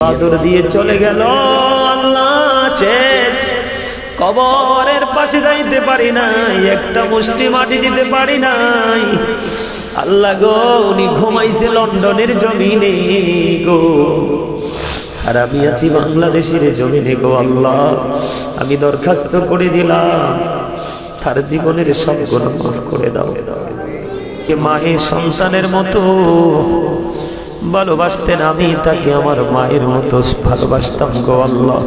বাদর দিয়ে চলে গেল। আল্লাহ শেষ, কবরের পাশে যাইতে পারি নাই, একটা মুষ্টি মাটি দিতে পারি নাই। আল্লাহ গো, উনি ঘুমাইছে লন্ডনের জমিনে গো, আর আমি আছি বাংলাদেশের জমিনে গো। আল্লাহ, আমি দরখাস্ত করে দিলাম, তার জীবনের সব গুনাহ মাফ করে দাও। মায়ের সন্তানের মতো ভালোবাসতেন, আমি তাকে আমার মায়ের মতো ভালোবাসতাম গো আল্লাহ।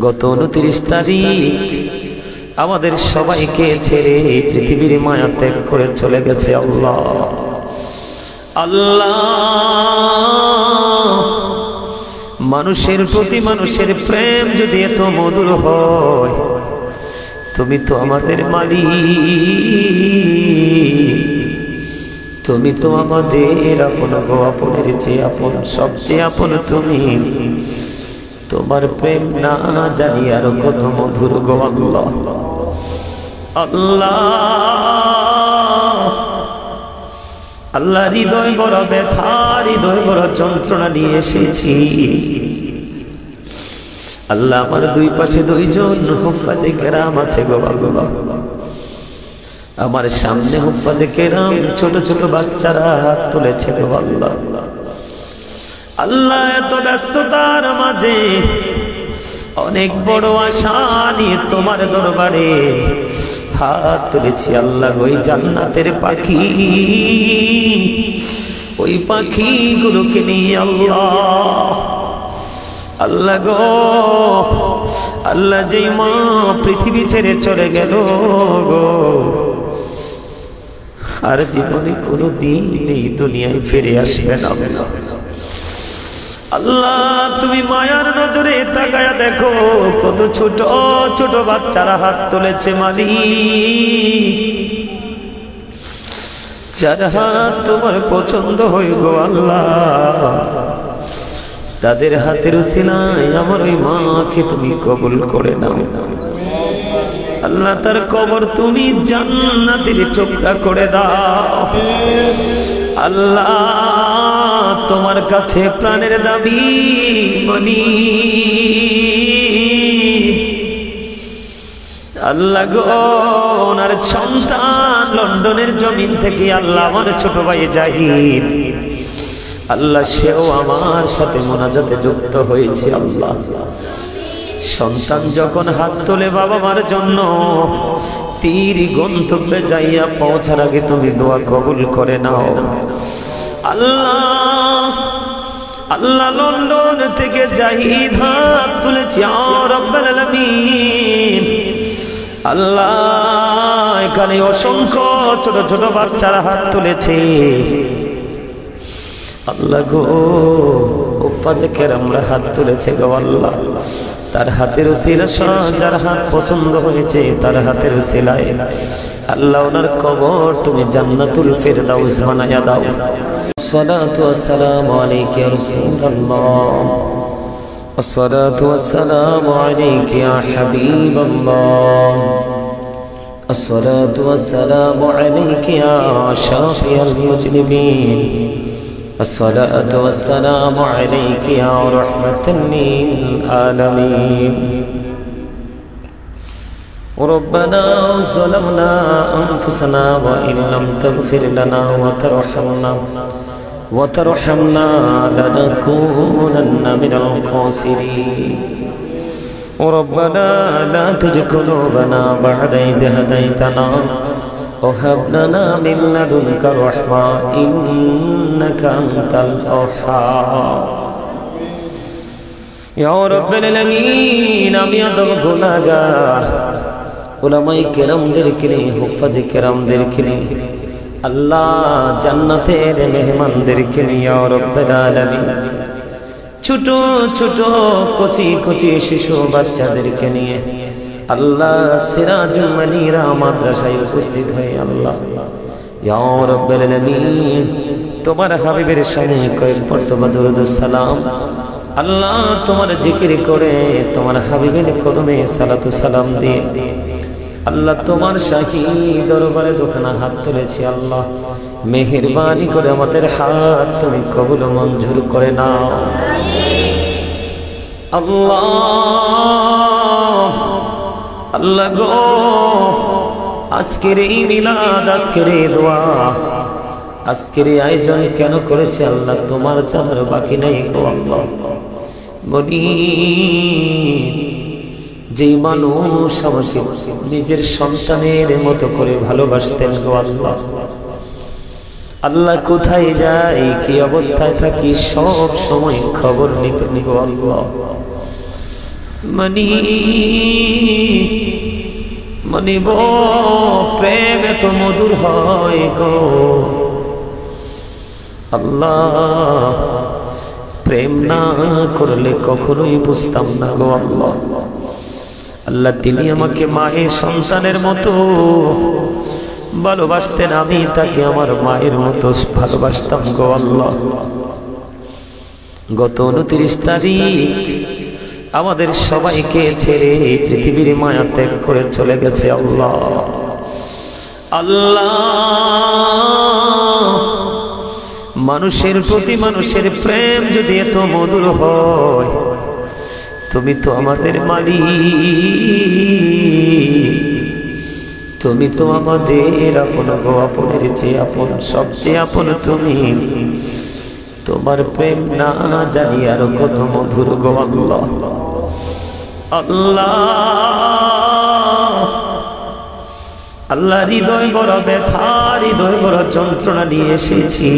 গত 29 তারিখ আমাদের সবাইকে ছেড়ে পৃথিবীর মায়া ত্যাগ করে চলে গেছে আল্লাহ। আল্লাহ, মানুষের প্রতি মানুষের প্রেম যদি এত মধুর হয়, তুমি তো আমাদের মালিক, তুমি তো আমাদের আপন গো, আপনের চেয়ে আপন, সবচেয়ে আপন তুমি। তোমার প্রেম না জানি আর কত মধুর গো আল্লাহ। আল্লাহ, আল্লাহ, হৃদয় বড় ব্যথা, হৃদয় বড় যন্ত্রণা নিয়ে এসেছি আল্লাহ। আমার দুই পাশে দুইজন হুফাজে কেরাম আছে গো আল্লাহ, আমার সামনে হুফাজে কেরাম ছোট ছোট বাচ্চারা হাত তুলেছে গো আল্লাহ। আল্লাহ, এত ব্যস্ততার মাঝে অনেক বড় আশা নিয়ে তোমার দরবারে হাত তুলেছি আল্লাহ। ওই জান্নাতের পাখি, ওই পাখিগুলোকে নিয়ে আল্লাহ, আল্লাহ গো, আল্লাহ, যেই মা পৃথিবী ছেড়ে চলে গেল গো, আর জীবনে কোনো দিন এই দুনিয়ায় ফিরে আসবে না আল্লাহ। তুমি মায়ার নজরে তাকায়া দেখো, কত ছোট ছোট বাচ্চারা হাত তুলেছে মালিক। যার হাত তোমার পছন্দ হয়ে গো আল্লাহ, তাদের হাতের উসিলায় আমার ওই মাকে তুমি কবুল করে নাও আল্লাহ। তার কবর তুমি জান্নাতের টুকরা করে দাও আল্লাহ। তোমার কাছে প্রাণের দাবি মনি আল্লাহ গো, ওনার সন্তান লন্ডনের জমিন থেকে আল্লাহ, আমার ছোট ভাই জাহিদ আল্লাহ, সেও আমার সাথে মোনাজাতে যুক্ত হয়েছে আল্লাহ। সন্তান যখন হাত তোলে বাবা মার জন্য, তীর গন্তব্যে যাইয়া পৌঁছার আগে তুমি দোয়া কবুল করে নাও আল্লাহ। আল্লাহ, লন্ডন থেকে জাহিদ হাত তুলেছে রব্বুল আলামিন আল্লাহ। এখানে অসংখ্য ছোট ছোট বাচ্চারা হাত তুলেছে আল্লাহ গো, হুফাজে কেরামরা হাত তুলেছে গো আল্লাহ। তার হাতের উসিলা, যার হাত পছন্দ হয়েছে তার হাতের উসিলায় আল্লাহ, ওনার কবর তুমি জান্নাতুল ফিরদাউস বানায়া দাও। আসসালাতু ওয়াসসালামু আলাইকা ইয়া রাসূলুল্লাহ, আসসালাতু ওয়াসসালামু আলাইকা ইয়া হাবিবাল্লাহ, আসসালাতু ওয়াসসালামু আলাইকা ইয়া শাফিয়াল মুজনিবিন, الصلاة والسلام عليك يا رحمة للعالمين. ربنا ظلمنا أنفسنا وإن لم تغفر لنا وترحمنا لنكونن من الخاسرين. ربنا لا تزغ قلوبنا بعد إذ هديتنا وهب لنا من لدنك رحمة إنك أنت الوهاب. يا رب العالمين, আমি আদম গুনাহগার, উলামায়ে কেরামদেরকে নিয়ে, হুফাজে কেরামদেরকে নিয়ে আল্লাহ, জান্নাতের মেহমানদেরকে নিয়ে ইয়া রব্বুল আলামিন, ছোট ছোট কচি কচি শিশু বাচ্চাদেরকে নিয়ে আল্লাহ, সিরাজুল মানিরা মাদ্রাসায় উপস্থিত হয়ে আল্লাহ, ইয়া রাব্বুল আলামিন, তোমার হাবিবের সামনে কয়েক মর্তবা দরুদ ও সালাম আল্লাহ, তোমার জিকির করে তোমার হাবিবের কদমে সালাতু সালাম দিয়ে আল্লাহ, তোমার শাহী দরবারে দুখানা হাত তুলেছি আল্লাহ। মেহেরবানি করে আমাদের হাত তুমি কবুল মঞ্জুর করে নাও। আল্লাহ আল্লাহ গো, আজকের এই মিলাদ, আজকের এই দোয়া, আজকের এই আয়োজন কেন করেছে আল্লাহ তোমার জানার বাকি নাই গো আল্লাহ। বলি যেই মানুষ আমাকে নিজের সন্তানের মতো করে ভালোবাসতেন গো আল্লাহ, আল্লাহ কোথায় যাই কি অবস্থায় থাকি সব সময় খবর নিতেন গো আল্লাহ। মনিব প্রেম এত মধুর হয় গো আল্লাহ, প্রেম না করলে কখনোই বুঝতাম না গো আল্লাহ। আল্লাহ তিনি আমাকে মায়ের সন্তানের মতো ভালোবাসতেন, আমি তাকে আমার মায়ের মতো ভালোবাসতাম গো আল্লাহ। গত 29 তারিখ আমাদের সবাইকে ছেড়ে পৃথিবীর মায়া ত্যাগ করে চলে গেছে আল্লাহ। আল্লাহ মানুষের প্রতি মানুষের প্রেম যদি এত মধুর হয়, তুমি তো আমাদের মালিক, তুমি তো আমাদের আপন গো, আপনের চেয়ে আপন, সবচেয়ে আপন তুমি। তোমার প্রেম না জানি আর কত মধুর গো আল্লাহ। আল্লাহ আল্লাহ হৃদয় বড় ব্যথা, হৃদয় বড় যন্ত্রণা নিয়ে এসেছি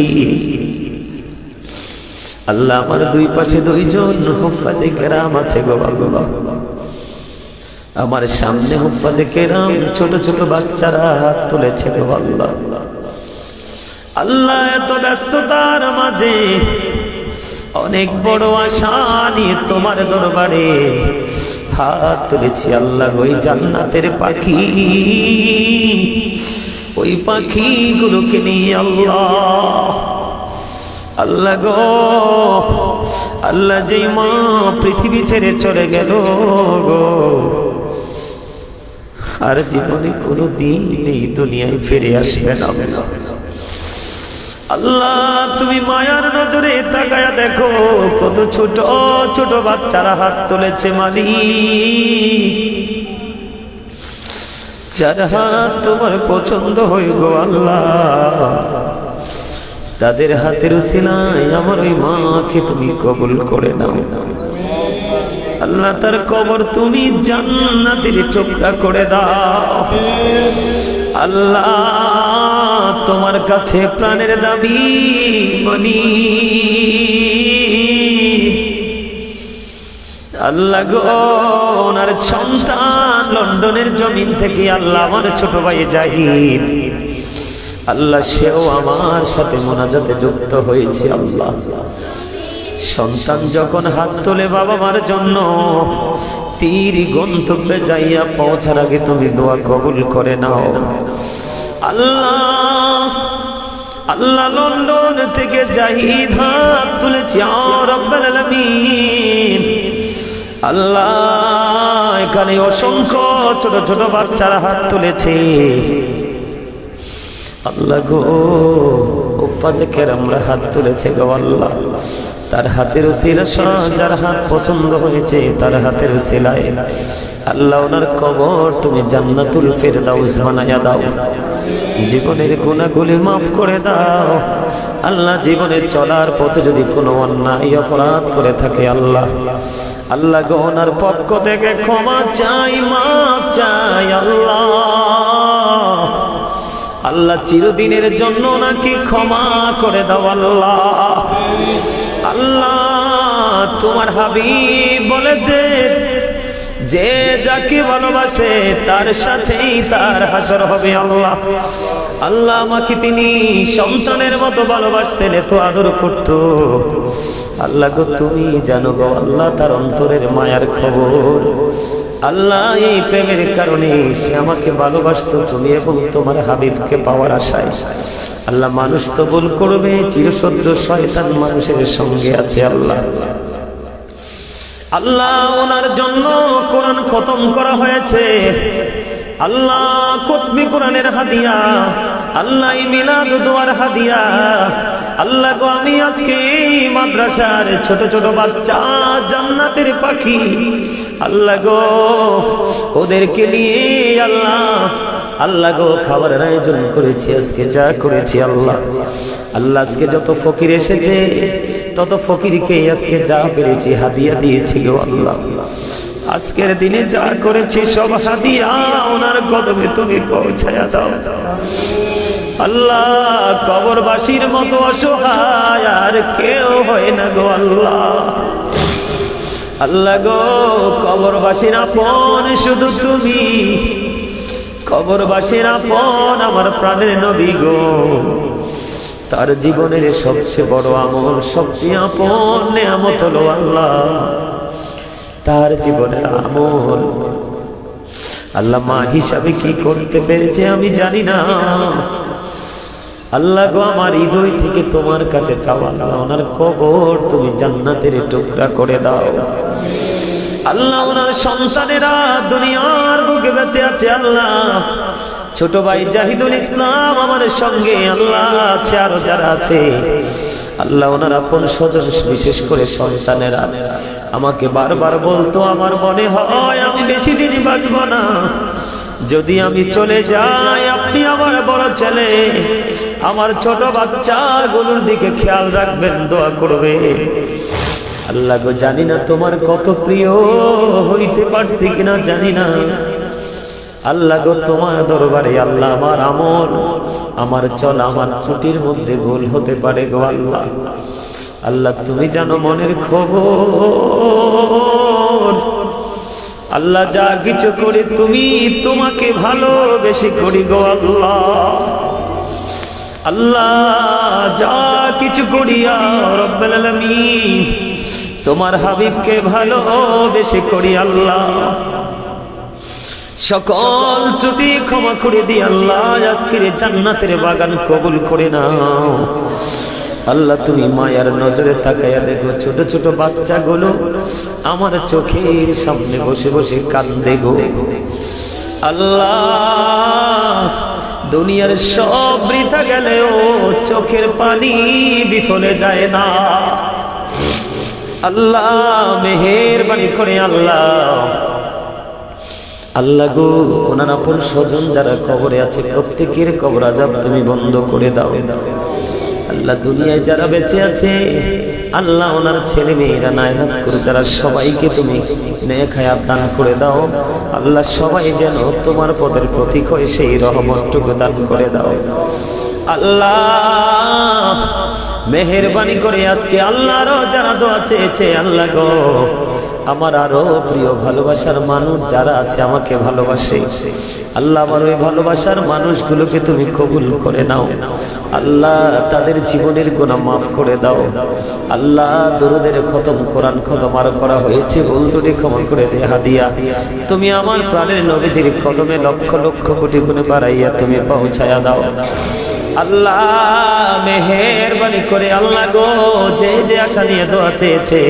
আল্লাহ। আমার দুই পাশে দুইজন হুফাজে কেরাম আছে গো আল্লাহ, আমার সামনে হুফাজে কেরাম ছোট ছোট বাচ্চারা হাত তুলেছে গো আল্লাহ। আল্লাহ এত ব্যস্ততার মাঝে অনেক বড় আশা নিয়ে তোমার দরবারে হাত তুলেছি আল্লাহ। ওই জান্নাতের পাখি, ওই পাখিগুলোকে নিয়ে আল্লাহ, আল্লাহ গো আল্লাহ, যেই মা পৃথিবী ছেড়ে চলে গেল গো, আর জীবনে কোনো দিন এই দুনিয়ায় ফিরে আসবে না আল্লাহ। তুমি মায়ার নজরে তাকায়া দেখো কত ছোট ছোট বাচ্চারা হাত তুলেছে মালিক। যার হাত তোমার পছন্দ হই গো আল্লাহ, তাদের হাতের উসিলায় আমার ওই মাকে তুমি কবুল করে নাও আল্লাহ। তার কবর তুমি জান্নাতের টুকরা করে দাও আল্লাহ। তোমার কাছে প্রাণের দাবি মনি আল্লাহ গো, ওনার সন্তান লন্ডনের জমিন থেকে আল্লাহ আমার ছোট ভাই জাহিদ আল্লাহ, সেও আমার সাথে মোনাজাতে যুক্ত হয়েছে আল্লাহ। সন্তান যখন হাত তোলে বাবা মার জন্য, তীর গন্তব্যে যাইয়া পৌঁছার আগে তুমি দোয়া কবুল করে নাও আল্লাহ। আল্লাহ লন্ডন থেকে জাহিদ হাত তুলেছে রব্বুল আলামিন আল্লাহ, এখানে অসংখ্য ছোট ছোট বাচ্চারা হাত তুলেছে আল্লাহ গো। হুফাজে কেরামরা হাত তুলেছে গো আল্লাহ, তার হাতের উসিলা, যার হাত পছন্দ হয়েছে তার হাতের উসিলায় আল্লাহ ওনার কবর তুমি জান্নাতুল ফেরদাউস বানায়া দাও। জীবনের গুনাহগুলি মাফ করে দাও আল্লাহ। জীবনে চলার পথে যদি কোনো অন্যায় অপরাধ করে থাকে আল্লাহ, আল্লাহ গো ওনার পক্ষ থেকে ক্ষমা চাই, মাফ চাই আল্লাহ। আল্লাহ চিরদিনের জন্য নাকি ক্ষমা করে দাও আল্লাহ। আল্লাহ তোমার হাবিব বলেছে যে যাকে ভালোবাসে তার সাথেই তার হাসর হবে আল্লাহ। আল্লাহ আমাকে তিনি সন্তানের মতো ভালোবাসতেন, এত আদর করত আল্লাহ গো। তুমি জানো গো আল্লাহ তার অন্তরের মায়ার খবর আল্লাহ। এই প্রেমের কারণে সে আমাকে ভালোবাসতো তুমি এবং তোমার হাবিবকে পাওয়ার আশায় আল্লাহ। মানুষ তো ভুল করবে, চিরশত্রু শয়তান মানুষের সঙ্গে আছে আল্লাহ। আল্লাহ ওনার জন্য কোরআন খতম করা হয়েছে আল্লাহ। খতমে কোরআনের হাদিয়া আল্লাহ মিলাদ দোয়ার হাদিয়া আল্লাহ গো আমি আজকে মাদ্রাসার ছোট ছোট বাচ্চা জান্নাতের পাখি আল্লাহ গো ওদেরকে নিয়ে আল্লাহ গো খাবারের আয়োজন করেছি আজকে যা করেছি আল্লাহ আজকে যত ফকির এসেছে তত ফকিরকে আজকে যা পেরেছি হাদিয়া দিয়েছি গো আল্লাহ আজকের দিনে যা করেছি সব হাদিয়া ওনার কদমে তুমি পৌঁছায়া দাও আল্লাহ কবরবাসীর মতো অসহায় আর কেউ হয় না গো আল্লাহ গো কবরবাসীর আপন শুধু তুমি কবরবাসীর আপন আমার প্রাণের নবী গো তার জীবনের সবচেয়ে বড় আমল সবচেয়ে আপন নেয়ামত হলো আল্লাহ তার জীবনের আমল আল্লাহ মা হিসাবে কি করতে পেরেছে আমি জানি না আল্লাহ গো আমার হৃদয় থেকে তোমার কাছে চাওয়া ওনার কবর তুমি জান্নাতের টুকরা করে দাও আল্লাহ ওনার সন্তানেরা দুনিয়ার বুকে বেঁচে আছে আল্লাহ ছোট ভাই জাহিদুল ইসলাম আমার সঙ্গে আল্লাহ আছে আরো যারা আছে আল্লাহ ওনার আপন স্বজন বিশেষ করে সন্তানেরা আমাকে বারবার বলতো আমার মনে হয় আমি বেশি দিন বাঁচব না যদি আমি চলে যাই আপনি আমার বড় ছেলে আমার ছোট বাচ্চাগুলোর দিকে খেয়াল রাখবেন দোয়া করবে আল্লাহ গো জানি না তোমার কত প্রিয় হইতে পারছি কিনা জানি না আল্লাহ গো তোমার দরবারে আল্লাহ আমার আমল আমার চল আমার ত্রুটির মধ্যে ভুল হতে পারে গো আল্লাহ তুমি জানো মনের খবর আল্লাহ যা কিছু করে তুমি তোমাকে ভালোবেসে করি গো আল্লাহ যা কিছু করি রব্বুল আলামিন তোমার হাবিবকে ভালোবেসে করি আল্লাহ সকল ত্রুটি ক্ষমা করে দি আল্লাহ আজকের জান্নাতের বাগান কবুল করে নাও আল্লাহ তুমি মায়ার নজরে তাকায়া দেখো ছোট ছোট বাচ্চাগুলো আমার চোখের সামনে বসে বসে কান্দে গো আল্লাহ দুনিয়ার সব বৃথা গেলেও চোখের পানি বিফলে যায় না আল্লাহ মেহেরবানি করে আল্লাহ গো ওনার আপন স্বজন যারা কবরে আছে প্রত্যেকের কবর আযাব তুমি বন্ধ করে দাও আল্লাহ দুনিয়ায় যারা বেঁচে আছে আল্লাহ ওনার ছেলে মেয়েরা নায়নাত করে যারা সবাইকে তুমি নেক হায়াত দান করে দাও আল্লাহ সবাই যেন তোমার পদের প্রতীক হয় সেই রহমতটুকু দান করে দাও আল্লাহ মেহেরবানি করে আজকে আল্লাহরও যারা দোয়া চেয়েছে আল্লাহ গো আমার আরো প্রিয় ভালোবাসার মানুষ যারা আছে আমাকে ভালোবাসে আল্লাহ আমার ওই ভালোবাসার মানুষগুলোকে তুমি কবুল করে নাও আল্লাহ তাদের জীবনের গুনাহ মাফ করে দাও আল্লাহ দরুদের খতম কোরআন খতম আর করা হয়েছে ভুল ত্রুটি ক্ষমা করে দে হাদিয়া তুমি আমার প্রাণের নবীজির কদমে লক্ষ লক্ষ কোটি গুণে বাড়াইয়া তুমি পৌঁছায়া দাও আল্লাহ মেহেরবানি করে আল্লাহ গো যে যে আশা নিয়ে দোয়া চেয়েছে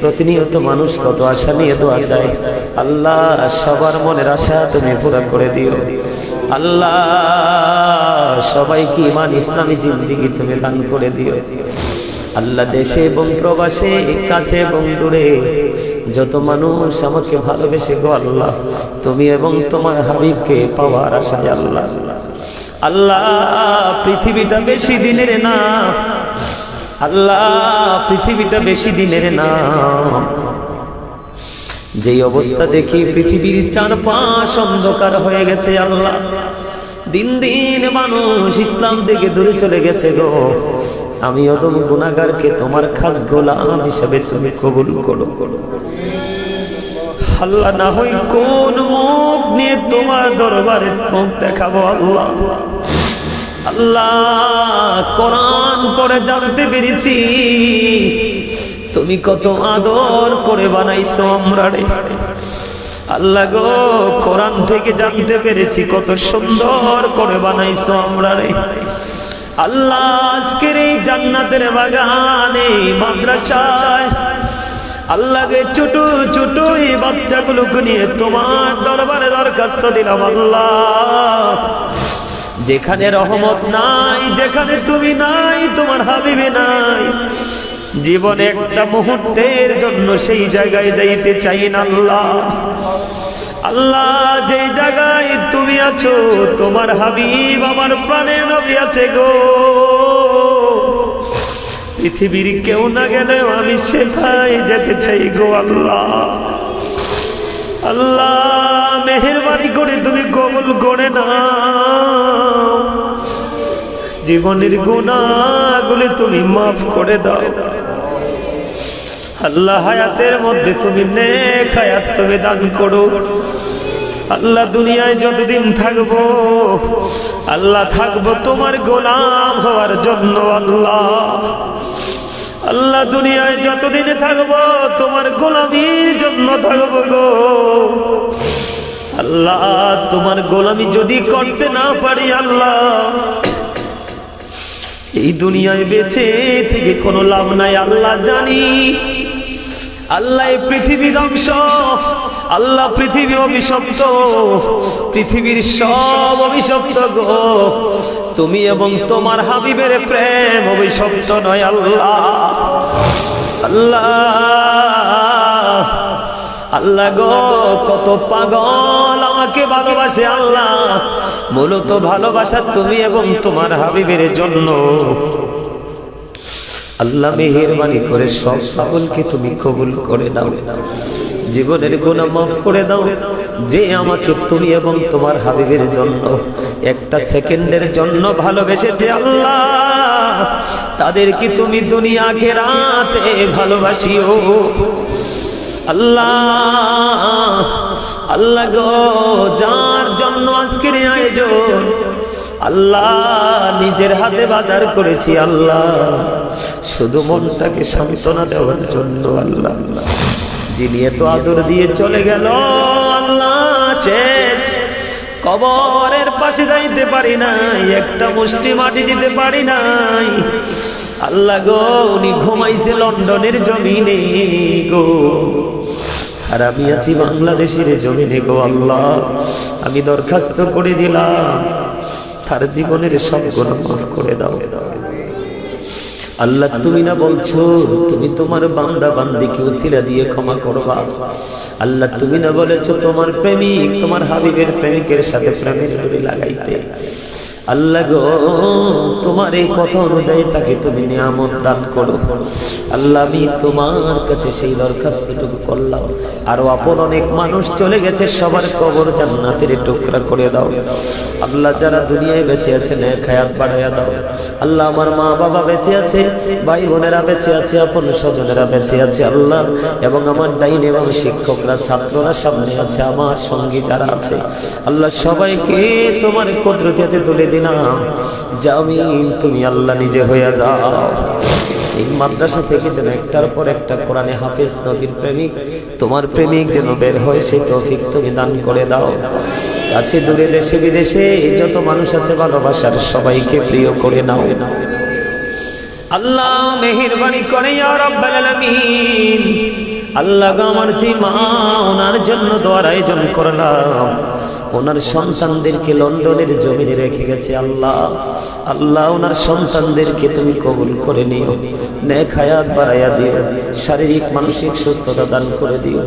প্রতিনিয়ত মানুষ কত আশা নিয়ে দোয়া চায় আল্লাহ সবার মনের আশা তুমি পুরা করে দিও আল্লাহ সবাইকে ঈমান ইসলামী জিন্দেগি তুমি দান করে দিও আল্লাহ দেশে এবং প্রবাসে কাছে এবং দূরে যত মানুষ আমাকে ভালোবেসে গো আল্লাহ তুমি এবং তোমার হাবিবকে পাওয়ার আশায় আল্লাহ আল্লাহ পৃথিবীটা বেশি দিনের না আল্লাহ পৃথিবীটা বেশি দিনের না যেই অবস্থা দেখি পৃথিবীর চারপাশ অন্ধকার হয়ে গেছে আল্লাহ দিন দিন মানুষ ইসলাম থেকে দূরে চলে গেছে গো আমি অদম গুনাহগারকে তোমার খাস গোলাম হিসেবে তুমি কবুল করো আল্লাহ না হয় কোন মুখ নিয়ে তোমার দরবারে মুখ দেখাবো আল্লাহ আল্লাহ কোরআন পড়ে জানতে পেরেছি তুমি কত আদর করে বানাইছো আমরা রে আল্লাহ গো কোরআন থেকে জানতে পেরেছি কত সুন্দর করে বানাইছো আমরা রে আল্লাহ আজকের এই জান্নাতের বাগানে মাদ্রাসায় আল্লাহকে ছোট ছোট এই বাচ্চাগুলোকে নিয়ে তোমার দরবারে দরখাস্ত দিলাম আল্লাহ যেখানে রহমত নাই, যেখানে তুমি নাই, তোমার হাবিবে নাই, জীবনে একটা মুহূর্তের জন্য সেই জায়গায় যাইতে চাই না আল্লাহ। আল্লাহ, যে জায়গায় তুমি আছো, তোমার হাবিব আমার প্রাণের নবী আছে গো, পৃথিবীর কেউ না গেলেও আমি সেখানে যেতে চাই গো আল্লাহ। আল্লাহ, মেহেরবানি করে তুমি কবুল করে নাও, জীবনের গুনাহগুলি তুমি মাফ করে দাও আল্লাহ। হায়াতের মধ্যে তুমি নেক হায়াত তুমি দান করো আল্লাহ। দুনিয়ায় যতদিন থাকবো আল্লাহ, থাকবো তোমার গোলাম হওয়ার জন্য আল্লাহ। আল্লাহ, দুনিয়ায় যতদিন থাকবো তোমার গোলামির জন্য থাকবো গো আল্লাহ। তোমার গোলামি যদি করতে না পারি আল্লাহ, এই দুনিয়ায় বেঁচে থেকে কোনো লাভ নাই আল্লাহ জানি। আল্লাহ, এই পৃথিবী ধ্বংস আল্লাহ, পৃথিবী অভিশপ্ত, পৃথিবীর সব অভিশপ্ত গো, তুমি এবং তোমার হাবিবের প্রেম অভিশপ্ত নয় আল্লাহ। আল্লাহ, আল্লাহ গো, কত পাগল আমাকে ভালোবাসে আল্লাহ, মূলত ভালোবাসা তুমি এবং তোমার হাবিবের জন্য আল্লাহ। মেহেরবানি করে সব পাগলকে তুমি কবুল করে দাও, জীবনের গুনাহ মাফ করে দাও। যে আমাকে তুমি এবং তোমার হাবিবের জন্য একটা সেকেন্ডের জন্য ভালোবেসেছে আল্লাহ, তাদেরকে তুমি দুনিয়া আখিরাতে ভালোবাসিও আল্লাহ। আল্লাহ গো, যার জন্য আজকের আয়োজন আল্লাহ, নিজের হাতে বাজার করেছি আল্লাহ, শুধু মনটাকে সান্ত্বনা দেওয়ার জন্য আল্লাহ। যিনি এত আদর দিয়ে চলে গেল আল্লাহ, শেষ কবরের পাশে যাইতে পারি নাই, একটা মুষ্টি মাটি দিতে পারি নাই আল্লাহ গো। উনি ঘুমাইছে লন্ডনের জমিনে গো, আর আমি আছি বাংলাদেশের জমিনে গো আল্লাহ। আমি দরখাস্ত করে দিলাম, তার জীবনের সব গুনাহ মাফ করে দাও আল্লাহ। তুমি না বলছো তুমি তোমার বান্দা বান্দিকে উসিলা দিয়ে ক্ষমা করবা আল্লাহ। তুমি না বলেছো তোমার প্রেমিক তোমার হাবিবের প্রেমিকের সাথে প্রেমের ডোরি লাগাইতে আল্লাহ গো। তোমার এই কথা অনুযায়ী তাকে তুমি নিয়ামত দান করো আল্লাহ। আমি তোমার কাছে সেই দরখাস্তটুকু করলাম। আরো আপন অনেক মানুষ চলে গেছে, সবার কবর জান্নাতের টুকরা করে দাও আল্লাহ। যারা দুনিয়ায় বেঁচে আছে নেক হায়াত বাড়াইয়া দাও আল্লাহ। আমার মা বাবা বেঁচে আছে, ভাই বোনেরা বেঁচে আছে, আপন স্বজনেরা বেঁচে আছে আল্লাহ, এবং আমার ডাইন এবং শিক্ষকরা ছাত্ররা সামনে আছে, আমার সঙ্গী যারা আছে আল্লাহ, সবাইকে তোমার কুদরতে তুলে দিলাম। জামিন তুমি আল্লাহ নিজে হয়ে যাও। এই মাদ্রাসা থেকে যেন একটার পর একটা কোরআনে হাফেজ নবীর প্রেমিক তোমার প্রেমিক যেন বের হয়, সেই তৌফিক তুমি দান করে দাও। কাছে দূরে দেশে বিদেশে যত মানুষ আছে ভালোবাসার সবাইকে প্রিয় করে নাও আল্লাহ। মেহেরবানি করে ইয়া রাব্বাল আলামিন। আল্লাহ গো, আমার যে মা ওনার জন্য দোয়ার আয়োজন করলাম, ওনার সন্তানদেরকে লন্ডনের জমিনে রেখে গেছে আল্লাহ। আল্লাহ, ওনার সন্তানদেরকে তুমি কবুল করে নিও, নেক হায়াত বাড়াইয়া দিও, শারীরিক মানসিক সুস্থতা দান করে দিও।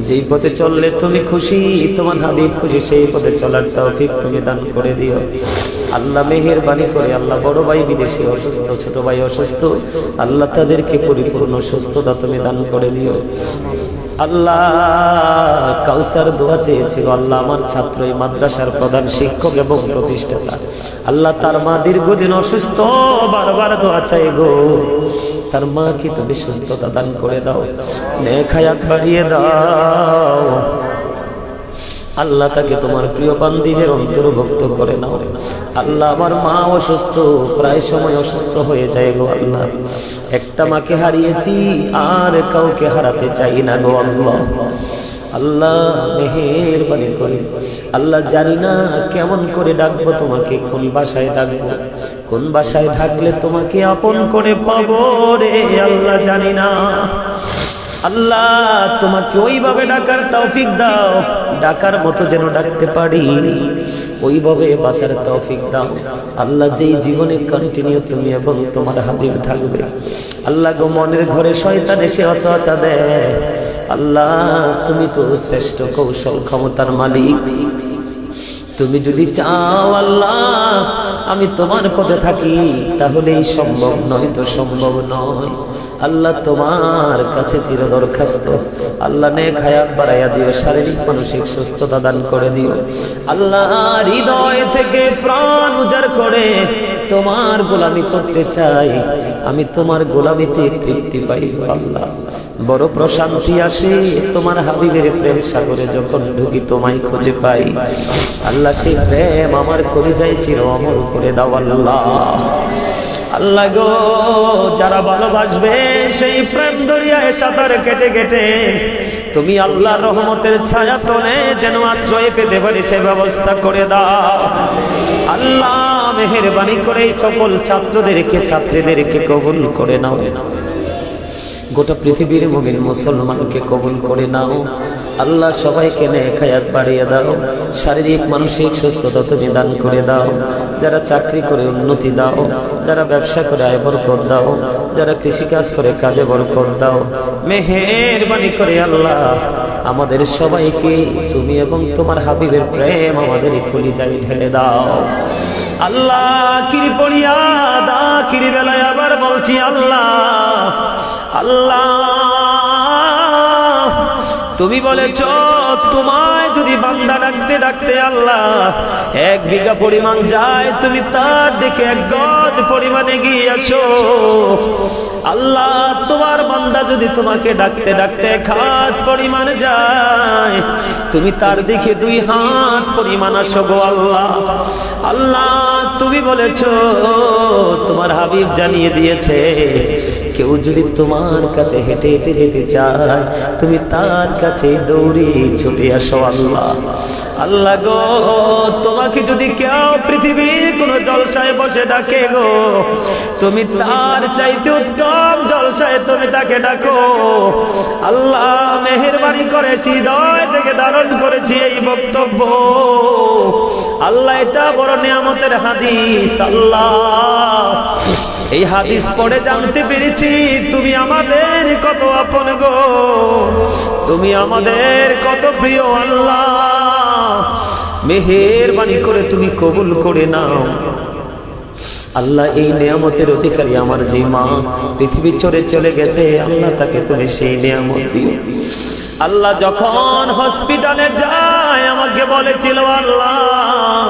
যেই পথে চললে তুমি খুশি, তোমার হাবিব খুশি, সেই পথে চলার তৌফিক তুমি দান করে দিও আল্লাহ। মেহেরবানি করে আল্লাহ, বড় ভাই বিদেশে অসুস্থ, ছোট ভাই অসুস্থ আল্লাহ, তাদেরকে পরিপূর্ণ সুস্থতা তুমি দান করে দিও আল্লাহ। কাউসার দোয়া চেয়েছিল আল্লাহ, আমার ছাত্র এই মাদ্রাসার প্রধান শিক্ষক এবং প্রতিষ্ঠাতা আল্লাহ, তার মা দীর্ঘদিন অসুস্থ, বারবার দোয়া চাই গো, তার মাকে তুমি সুস্থতা দান করে দাও, নেক হায়াত বাড়িয়ে দাও আল্লাহ। তাকে তোমার প্রিয় বান্দীদের অন্তর্ভুক্ত করে নাও আল্লাহ। আমার মা অসুস্থ, প্রায় সময় অসুস্থ হয়ে যায় গো আল্লাহ। একটা মাকে হারিয়েছি, আর কাউকে হারাতে চাই না গো আল্লাহ। আল্লাহ, মেহেরবানি করে আল্লাহ, জানি না কেমন করে ডাকবো তোমাকে, কোন ভাষায় ডাকবো, কোন ভাষায় ডাকলে তোমাকে আপন করে পাবো রে আল্লাহ, জানি না আল্লাহ। তোমাকে ওইভাবে ডাকার তৌফিক দাও, ডাকার মতো যেন ডাকতে পারি, ওইভাবে বাঁচার তৌফিক দাও আল্লাহ। যেই জীবনে কন্টিনিউ তুমি এবং তোমার হাবিব থাকবে আল্লাহ গো, মনের ঘরে শয়তান এসে ওয়াসওয়াসা দেয় আল্লাহ, তুমি তো শ্রেষ্ঠ কৌশল ক্ষমতার মালিক। তুমি যদি চাও আল্লাহ আমি তোমার পথে থাকি, তাহলেই সম্ভব, নয় তো সম্ভব নয়। আল্লাহ তোমার কাছে চির দরখাস্ত, আল্লাহ নেক হায়াত বাড়াইয়া দিও, শারীরিক মানসিক সুস্থতা দান করে দিও আল্লাহ। হৃদয় থেকে প্রাণ উজাড় করে তোমার গোলামি করতে চাই, আমি তোমার গোলামিতে তৃপ্তি পাই আল্লাহ। বড় প্রশান্তি আসে তোমার হাবিবের প্রেম সাগরে যখন ঢুকি, তোমায় খুঁজে পাই আল্লাহ। সেই প্রেম আমার কলিজায় চির অমর করে দাও আল্লাহ। আল্লাহ গো, যারা ভালোবাসবে সেই প্রেম দরিয়ায় সাঁতার কেটে কেটে তুমি আল্লাহর রহমতের ছায়া তলে যেন আশ্রয় পেতে পারি সে ব্যবস্থা করে দাও আল্লাহ। মেহেরবানি করে এই সকল ছাত্রদেরকে ছাত্রীদেরকে কবুল করে নাও, গোটা পৃথিবীর মুমিন মুসলমানকে কবুল করে নাও আল্লাহ। সবাইকে নেক হায়াত বাড়িয়ে দাও, শারীরিক মানসিক সুস্থতা তুমি দান করে দাও। যারা চাকরি করে উন্নতি দাও, যারা ব্যবসা করে আয় বরকত দাও, যারা কৃষিকাজ করে কাজে বরকত দাও। মেহেরবানি করে আল্লাহ আমাদের সবাইকে তুমি এবং তোমার হাবিবের প্রেম আমাদের কলিজায় ঢেলে দাও আল্লাহ। কিরি পড়িয়া দা কিরি বেলায় আবার বলছি আল্লাহ, আল্লাহ তুমি বলেছ তোমায় যদি বান্দা ডাকতে ডাকতে আল্লাহ 1 বিঘা পরিমাণ যায়, তুমি তার দিকে 1 গজ পরিমাণে গিয়ে আসো আল্লাহ। তোমার বান্দা যদি তোমাকে ডাকতে ডাকতে 1 হাত পরিমাণ যায়, তুমি তার দিকে 2 হাত পরিমাণ আসো গো আল্লাহ। আল্লাহ তুমি বলেছ, তোমার হাবিব জানিয়ে দিয়েছে, কেউ যদি তোমার কাছে হেঁটে হেঁটে যেতে চায়, তুমি তার কাছে দৌড়ে ছুটে আসো আল্লাহ। আল্লাহ গো, তোমাকে যদি কেউ পৃথিবীর কোন জলসায় বসে ডাকে গো, তুমি তার চাইতে উত্তম জলসায় তুমি তাকে ডাকো আল্লাহ। মেহেরবানি করে হৃদয় থেকে ধারণ করেছি এই বক্তব্য আল্লাহ। এটা বড় নিয়ামতের হাদিস আল্লাহ। এই হাদিস পড়ে জানতে পেরেছি তুমি আমাদের কত আপন গো, তুমি আমাদের কত প্রিয় আল্লাহ। মেহেরবানি করে তুমি কবুল করে নাও আল্লাহ। এই নিয়ামতের অধিকারী আমার যে মা পৃথিবী ছেড়ে চলে গেছে আল্লাহ, তাকে তুমি সেই নিয়ামত দিও আল্লাহ। যখন হসপিটালে যায় আমাকে বলেছিল আল্লাহ,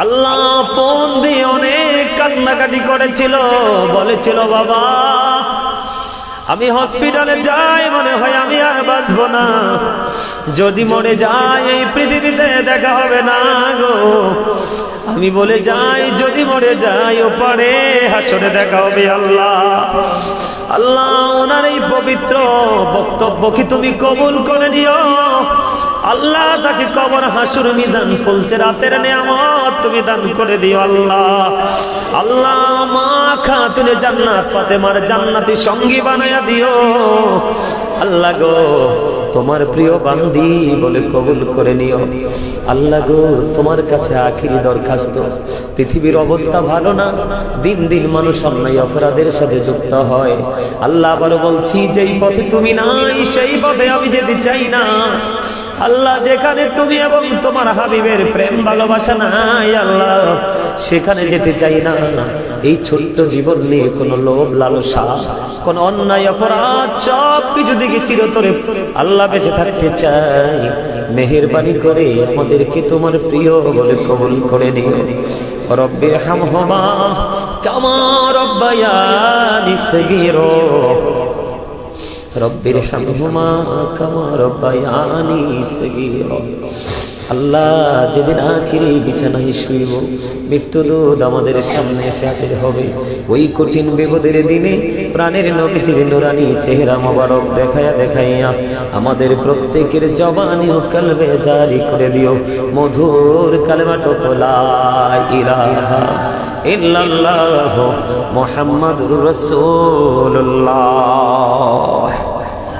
আল্লাহ ফোন দিয়ে অনেক কান্নাকাটি করেছিল, বলেছিল বাবা আমি হসপিটালে যাই, মনে হয় আমি আর বাঁচবো না, যদি মরে যাই এই পৃথিবীতে দেখা হবে না গো। আমি বলে যাই যদি মরে যাই ওপারে হাসরে দেখা হবে আল্লাহ। আল্লাহ ওনার এই পবিত্র বক্তব্য কি তুমি কবুল করে নিও আল্লাহ। তাকে কবর হাসুর মিজান ফুলছে রাতের নিয়ামত তুমি দান করে দিও আল্লাহ। আল্লাহ মা খাতুনে জান্নাত ফাতেমার জান্নাতি সঙ্গী বানায়া দিও আল্লাহ গো। তোমার প্রিয় বান্দি বলে কবুল করে নিও আল্লাহ গো। তোমার কাছে আখিরি দরখাস্ত, পৃথিবীর অবস্থা ভালো না, দিন দিন মানুষ অন্যায় অপরাধের সাথে যুক্ত হয় আল্লাহ। আবার বলছি যেই পথে তুমি নাই সেই পথে আমি যেতে চাই না আল্লাহ। যেখানে তুমি এবং তোমার হাবিবের প্রেম ভালোবাসা নাই আল্লাহ, সেখানে যেতে চাই না। এই ছোট্ট জীবন নিয়ে কোনো লোভ লালসা, কোন অন্যায় অপরাধ সব কিছু দিকে চিরতরে আল্লাহ বেঁচে থাকতে চাই। মেহেরবানি করে আমাদেরকে তোমার প্রিয় বলে কবুল করে নিও। রব্বিরহামহুমা কামা রব্বায়ানি সগীরা, রব্বিরহামহুমা কামা রব্বায়ানি সগীরা। আল্লাহ যেদিন আখিরি বিছানায় শুইব, মৃত্যুদূত আমাদের সামনে এসে হাজির হবে, ওই কঠিন বিপদের দিনে প্রাণের নবীজির নুরানি চেহারা মোবারক দেখাইয়া দেখাইয়া আমাদের প্রত্যেকের জবানি ও কলবে জারি করে দিও মধুর কালেমাটুকু লা ইলাহা ইল্লাল্লাহ মুহাম্মাদুর রাসূলুল্লাহ।